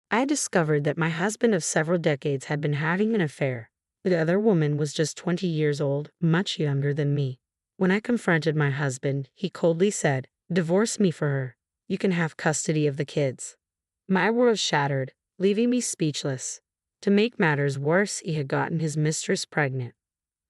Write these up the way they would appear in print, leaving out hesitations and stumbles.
I discovered that my husband of several decades had been having an affair. The other woman was just 20 years old, much younger than me. When I confronted my husband, he coldly said, "Divorce me for her. You can have custody of the kids." My world shattered, leaving me speechless. To make matters worse, he had gotten his mistress pregnant.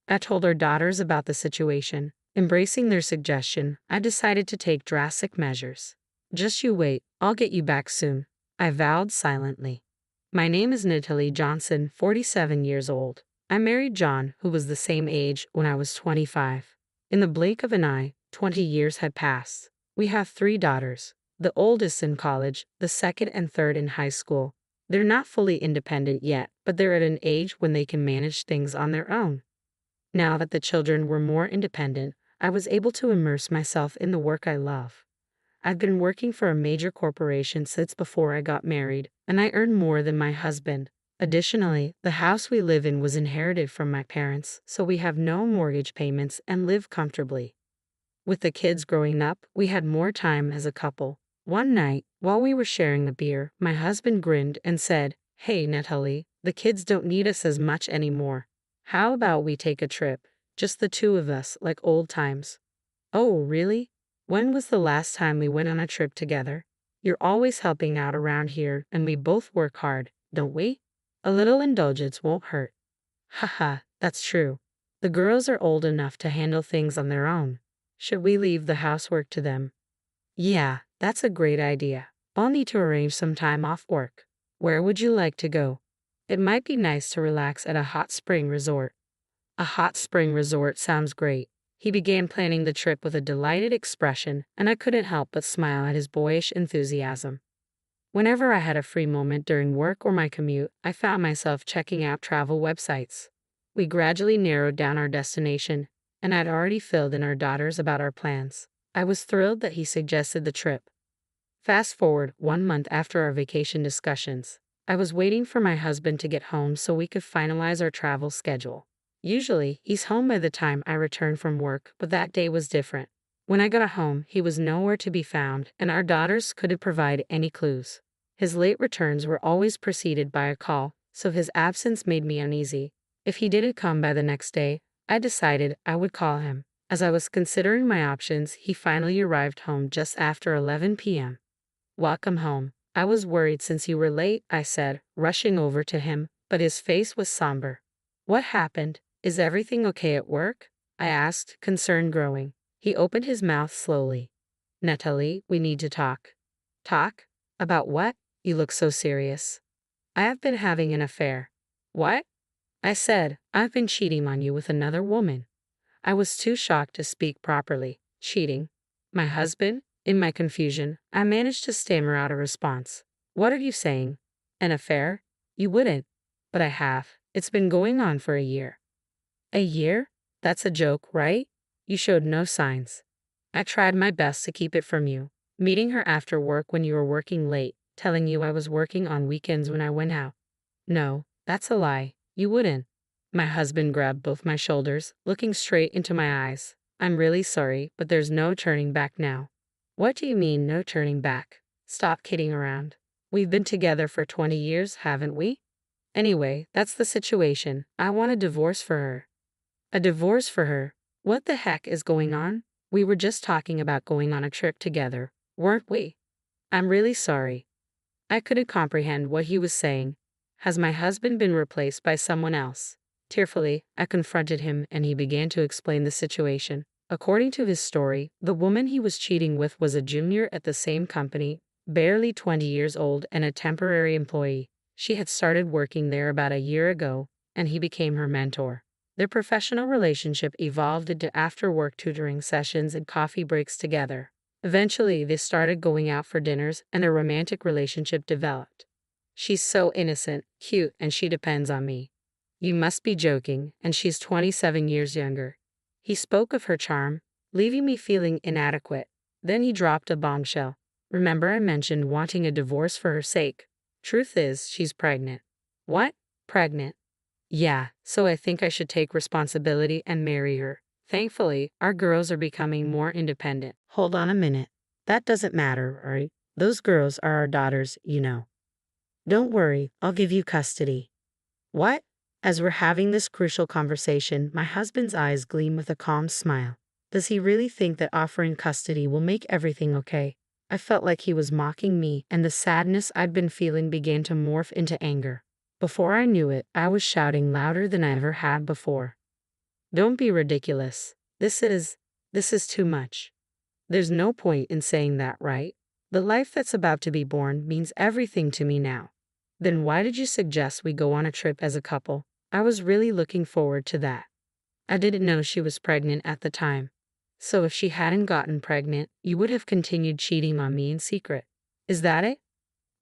I told our daughters about the situation. Embracing their suggestion, I decided to take drastic measures. "Just you wait, I'll get you back soon," I vowed silently. My name is Natalie Johnson, 47 years old. I married John, who was the same age when I was 25. In the blink of an eye, 20 years had passed. We have 3 daughters, the oldest in college, the second and third in high school. They're not fully independent yet, but they're at an age when they can manage things on their own. Now that the children were more independent, I was able to immerse myself in the work I love. I've been working for a major corporation since before I got married, and I earn more than my husband. Additionally, the house we live in was inherited from my parents, so we have no mortgage payments and live comfortably. With the kids growing up, we had more time as a couple. One night, while we were sharing a beer, my husband grinned and said, "Hey, Natalie, the kids don't need us as much anymore. How about we take a trip? Just the 2 of us, like old times." "Oh, really? When was the last time we went on a trip together? You're always helping out around here, and we both work hard, don't we? A little indulgence won't hurt." "Haha, that's true. The girls are old enough to handle things on their own. Should we leave the housework to them?" "Yeah, that's a great idea. I'll need to arrange some time off work. Where would you like to go?" "It might be nice to relax at a hot spring resort." "A hot spring resort sounds great." He began planning the trip with a delighted expression, and I couldn't help but smile at his boyish enthusiasm. Whenever I had a free moment during work or my commute, I found myself checking out travel websites. We gradually narrowed down our destination, and I'd already filled in our daughters about our plans. I was thrilled that he suggested the trip. Fast forward 1 month after our vacation discussions. I was waiting for my husband to get home so we could finalize our travel schedule. Usually, he's home by the time I return from work, but that day was different. When I got home, he was nowhere to be found, and our daughters couldn't provide any clues. His late returns were always preceded by a call, so his absence made me uneasy. If he didn't come by the next day, I decided I would call him. As I was considering my options, he finally arrived home just after 11 p.m. "Welcome home. I was worried since you were late," I said, rushing over to him, but his face was somber. "What happened? Is everything okay at work?" I asked, concern growing. He opened his mouth slowly. "Natalie, we need to talk." "Talk? About what? You look so serious." "I have been having an affair." "What?" I said, "I've been cheating on you with another woman." I was too shocked to speak properly. "Cheating? My husband?" In my confusion, I managed to stammer out a response. "What are you saying? An affair? You wouldn't." "But I have. It's been going on for a year." "A year? That's a joke, right? You showed no signs." "I tried my best to keep it from you. Meeting her after work when you were working late, telling you I was working on weekends when I went out." "No, that's a lie. You wouldn't." My husband grabbed both my shoulders, looking straight into my eyes. "I'm really sorry, but there's no turning back now." "What do you mean, no turning back? Stop kidding around. We've been together for 20 years, haven't we? Anyway, that's the situation. I want a divorce for her." "A divorce for her? What the heck is going on? We were just talking about going on a trip together, weren't we?" "I'm really sorry." I couldn't comprehend what he was saying. Has my husband been replaced by someone else? Tearfully, I confronted him and he began to explain the situation. According to his story, the woman he was cheating with was a junior at the same company, barely 20 years old and a temporary employee. She had started working there about a year ago, and he became her mentor. Their professional relationship evolved into after-work tutoring sessions and coffee breaks together. Eventually, they started going out for dinners and a romantic relationship developed. "She's so innocent, cute, and she depends on me." "You must be joking, and she's 27 years younger." He spoke of her charm, leaving me feeling inadequate. Then he dropped a bombshell. "Remember I mentioned wanting a divorce for her sake? Truth is, she's pregnant." "What? Pregnant?" "Yeah, so I think I should take responsibility and marry her. Thankfully, our girls are becoming more independent." "Hold on a minute. That doesn't matter, right? Those girls are our daughters, you know." Don't worry, I'll give you custody. What? As we're having this crucial conversation, my husband's eyes gleam with a calm smile. Does he really think that offering custody will make everything okay? I felt like he was mocking me, and the sadness I'd been feeling began to morph into anger. Before I knew it, I was shouting louder than I ever had before. Don't be ridiculous. This is too much. There's no point in saying that, right? The life that's about to be born means everything to me now. Then why did you suggest we go on a trip as a couple? I was really looking forward to that. I didn't know she was pregnant at the time. So if she hadn't gotten pregnant, you would have continued cheating on me in secret. Is that it?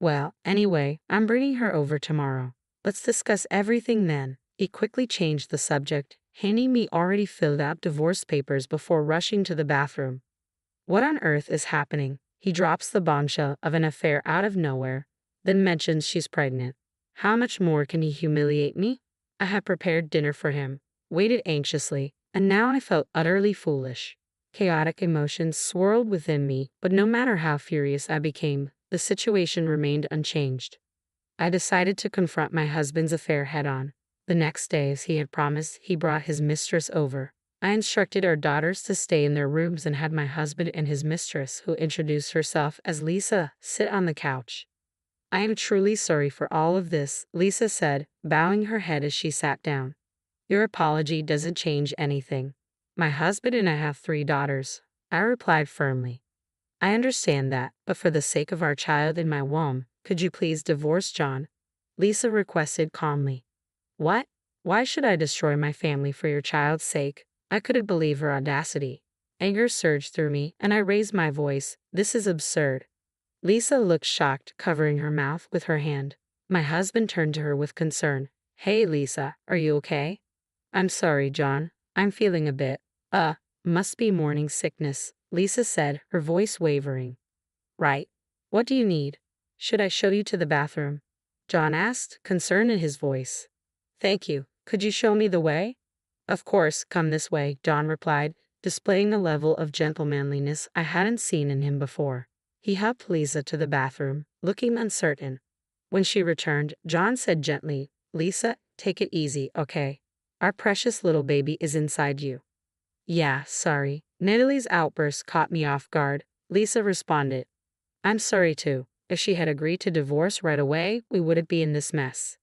Well, anyway, I'm bringing her over tomorrow. Let's discuss everything then. He quickly changed the subject, handing me already filled out divorce papers before rushing to the bathroom. What on earth is happening? He drops the bombshell of an affair out of nowhere, then mentions she's pregnant. How much more can he humiliate me? I had prepared dinner for him, waited anxiously, and now I felt utterly foolish. Chaotic emotions swirled within me, but no matter how furious I became, the situation remained unchanged. I decided to confront my husband's affair head-on. The next day, as he had promised, he brought his mistress over. I instructed our daughters to stay in their rooms and had my husband and his mistress, who introduced herself as Lisa, sit on the couch. I am truly sorry for all of this, Lisa said, bowing her head as she sat down. Your apology doesn't change anything. My husband and I have 3 daughters, I replied firmly. I understand that, but for the sake of our child in my womb, could you please divorce John? Lisa requested calmly. What? Why should I destroy my family for your child's sake? I couldn't believe her audacity. Anger surged through me, and I raised my voice. This is absurd. Lisa looked shocked, covering her mouth with her hand. My husband turned to her with concern. Hey, Lisa, are you okay? I'm sorry, John. I'm feeling a bit, must be morning sickness, Lisa said, her voice wavering. Right. What do you need? Should I show you to the bathroom? John asked, concern in his voice. Thank you. Could you show me the way? Of course, come this way, John replied, displaying a level of gentlemanliness I hadn't seen in him before. He helped Lisa to the bathroom, looking uncertain. When she returned, John said gently, Lisa, take it easy, okay? Our precious little baby is inside you. Yeah, sorry. Natalie's outburst caught me off guard, Lisa responded. I'm sorry too. If she had agreed to divorce right away, we wouldn't be in this mess.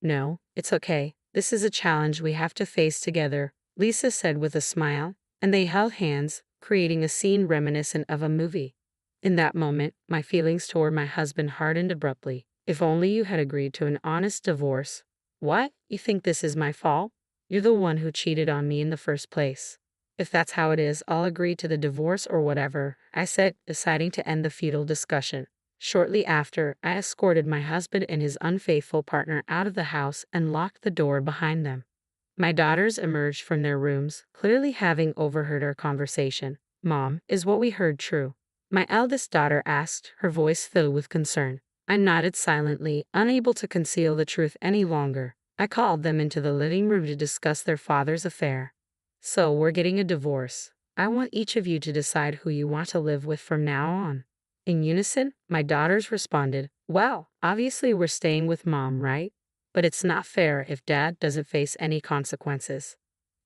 No, it's okay. This is a challenge we have to face together, Lisa said with a smile, and they held hands, creating a scene reminiscent of a movie. In that moment, my feelings toward my husband hardened abruptly. If only you had agreed to an honest divorce. What? You think this is my fault? You're the one who cheated on me in the first place. If that's how it is, I'll agree to the divorce or whatever, I said, deciding to end the futile discussion. Shortly after, I escorted my husband and his unfaithful partner out of the house and locked the door behind them. My daughters emerged from their rooms, clearly having overheard our conversation. Mom, is what we heard true? My eldest daughter asked, her voice filled with concern. I nodded silently, unable to conceal the truth any longer. I called them into the living room to discuss their father's affair. So we're getting a divorce. I want each of you to decide who you want to live with from now on. In unison, my daughters responded, well, obviously we're staying with Mom, right? But it's not fair if Dad doesn't face any consequences.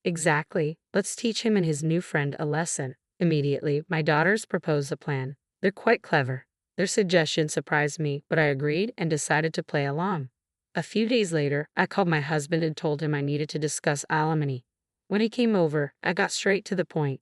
Exactly. Let's teach him and his new friend a lesson. Immediately, my daughters proposed a plan. They're quite clever. Their suggestion surprised me, but I agreed and decided to play along. A few days later, I called my husband and told him I needed to discuss alimony. When he came over, I got straight to the point.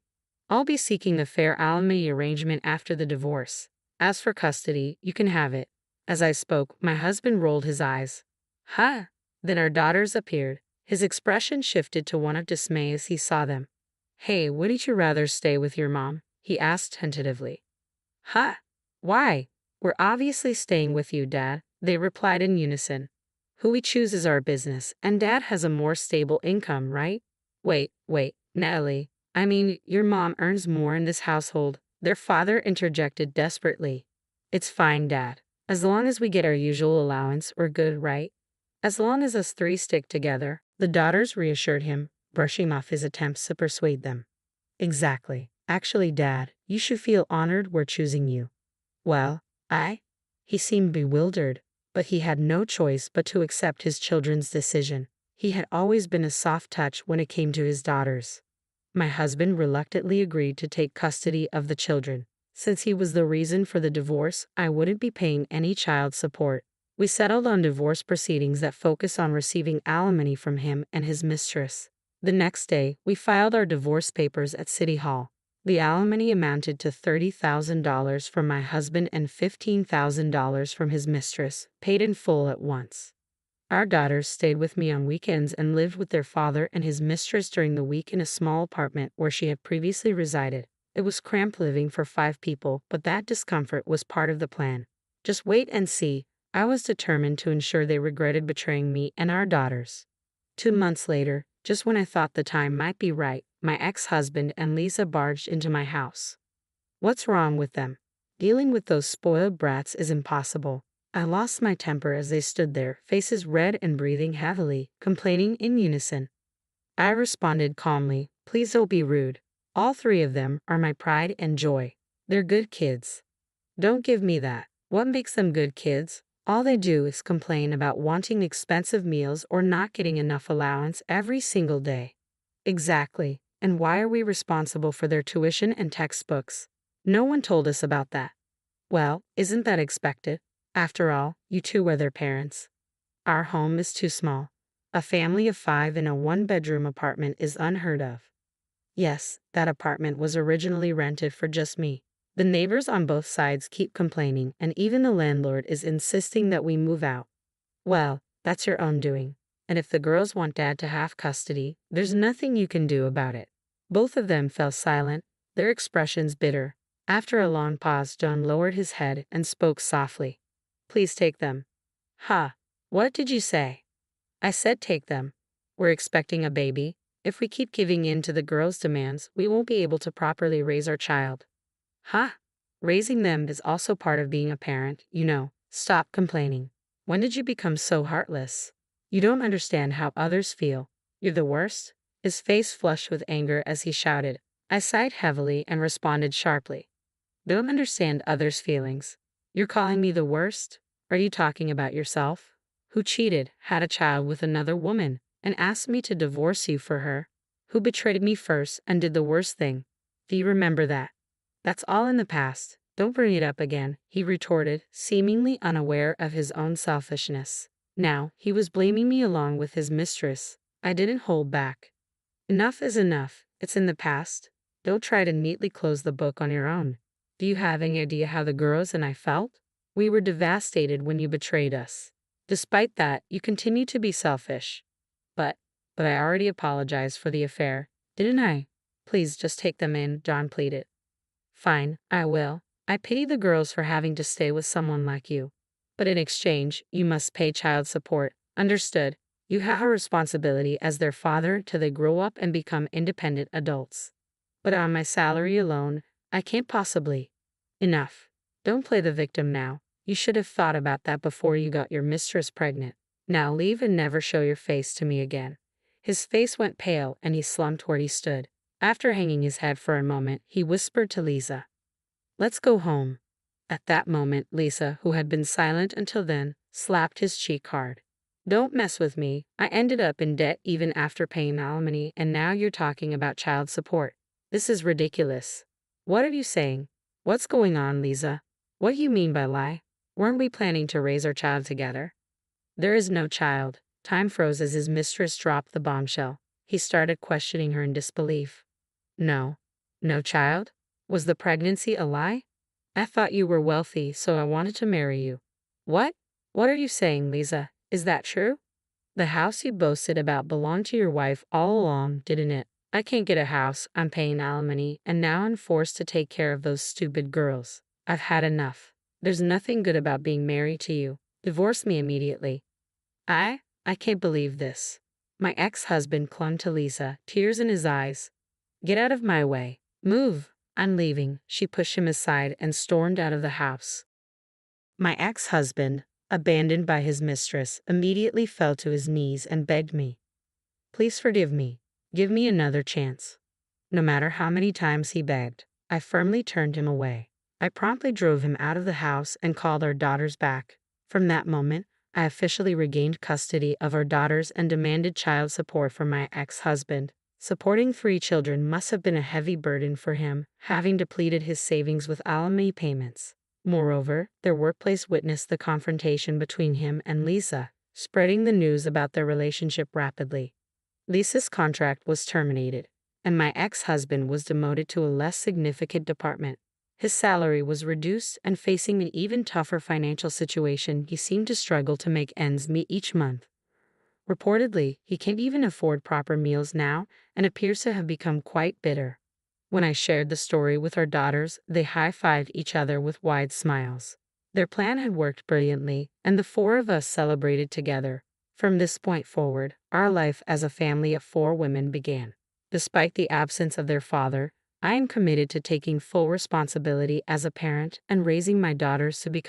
I'll be seeking a fair alimony arrangement after the divorce. As for custody, you can have it. As I spoke, my husband rolled his eyes. Huh? Then our daughters appeared. His expression shifted to one of dismay as he saw them. Hey, wouldn't you rather stay with your mom? He asked tentatively. Huh? Why? We're obviously staying with you, Dad, they replied in unison. Who we choose is our business, and Dad has a more stable income, right? Wait, Natalie. I mean, your mom earns more in this household, their father interjected desperately. It's fine, Dad. As long as we get our usual allowance, we're good, right? As long as us 3 stick together, the daughters reassured him, brushing off his attempts to persuade them. Exactly. Actually, Dad, you should feel honored we're choosing you. Well, He seemed bewildered. But he had no choice but to accept his children's decision. He had always been a soft touch when it came to his daughters. My husband reluctantly agreed to take custody of the children. Since he was the reason for the divorce, I wouldn't be paying any child support. We settled on divorce proceedings that focus on receiving alimony from him and his mistress. The next day, we filed our divorce papers at City Hall. The alimony amounted to $30,000 from my husband and $15,000 from his mistress, paid in full at once. Our daughters stayed with me on weekends and lived with their father and his mistress during the week in a small apartment where she had previously resided. It was cramped living for 5 people, but that discomfort was part of the plan. Just wait and see. I was determined to ensure they regretted betraying me and our daughters. 2 months later, just when I thought the time might be right, my ex-husband and Lisa barged into my house. What's wrong with them? Dealing with those spoiled brats is impossible. I lost my temper as they stood there, faces red and breathing heavily, complaining in unison. I responded calmly, "Please don't be rude. All 3 of them are my pride and joy. They're good kids." "Don't give me that. What makes them good kids? All they do is complain about wanting expensive meals or not getting enough allowance every single day." "Exactly. And why are we responsible for their tuition and textbooks? No one told us about that." "Well, isn't that expected? After all, you 2 were their parents." "Our home is too small. A family of 5 in a 1-bedroom apartment is unheard of." "Yes, that apartment was originally rented for just me. The neighbors on both sides keep complaining, and even the landlord is insisting that we move out." "Well, that's your own doing. And if the girls want Dad to have custody, there's nothing you can do about it." Both of them fell silent, their expressions bitter. After a long pause, John lowered his head and spoke softly. "Please take them." "Ha! What did you say?" "I said take them. We're expecting a baby. If we keep giving in to the girls' demands, we won't be able to properly raise our child." "Ha! Raising them is also part of being a parent, you know. Stop complaining. When did you become so heartless? You don't understand how others feel. You're the worst." His face flushed with anger as he shouted. I sighed heavily and responded sharply. "Don't understand others' feelings. You're calling me the worst? Are you talking about yourself? Who cheated, had a child with another woman, and asked me to divorce you for her? Who betrayed me first and did the worst thing? Do you remember that? That's all in the past. Don't bring it up again," he retorted, seemingly unaware of his own selfishness. Now, he was blaming me along with his mistress. I didn't hold back. "Enough is enough. It's in the past. Don't try to neatly close the book on your own. Do you have any idea how the girls and I felt? We were devastated when you betrayed us. Despite that, you continue to be selfish." But I already apologized for the affair, didn't I? "Please just take them in," John pleaded. "Fine, I will. I pity the girls for having to stay with someone like you. But in exchange, you must pay child support. Understood? You have a responsibility as their father till they grow up and become independent adults." "But on my salary alone, I can't possibly." "Enough. Don't play the victim now. You should have thought about that before you got your mistress pregnant. Now leave and never show your face to me again." His face went pale and he slumped where he stood. After hanging his head for a moment, he whispered to Lisa, "Let's go home." At that moment, Lisa, who had been silent until then, slapped his cheek hard. "Don't mess with me. I ended up in debt even after paying alimony, and now you're talking about child support. This is ridiculous." "What are you saying? What's going on, Lisa? What do you mean by lie? Weren't we planning to raise our child together?" "There is no child." Time froze as his mistress dropped the bombshell. He started questioning her in disbelief. "No. No child? Was the pregnancy a lie? I thought you were wealthy, so I wanted to marry you." "What? What are you saying, Lisa? Is that true? The house you boasted about belonged to your wife all along, didn't it? I can't get a house, I'm paying alimony, and now I'm forced to take care of those stupid girls. I've had enough. There's nothing good about being married to you. Divorce me immediately." I can't believe this." My ex-husband clung to Lisa, tears in his eyes. "Get out of my way. Move. I'm leaving." She pushed him aside and stormed out of the house. My ex-husband, abandoned by his mistress, immediately fell to his knees and begged me, "Please forgive me. Give me another chance." No matter how many times he begged, I firmly turned him away. I promptly drove him out of the house and called our daughters back. From that moment, I officially regained custody of our daughters and demanded child support from my ex-husband. Supporting 3 children must have been a heavy burden for him, having depleted his savings with alimony payments. Moreover, their workplace witnessed the confrontation between him and Lisa, spreading the news about their relationship rapidly. Lisa's contract was terminated, and my ex-husband was demoted to a less significant department. His salary was reduced, and facing an even tougher financial situation, he seemed to struggle to make ends meet each month. Reportedly, he can't even afford proper meals now and appears to have become quite bitter. When I shared the story with our daughters, they high-fived each other with wide smiles. Their plan had worked brilliantly, and the 4 of us celebrated together. From this point forward, our life as a family of 4 women began. Despite the absence of their father, I am committed to taking full responsibility as a parent and raising my daughters to become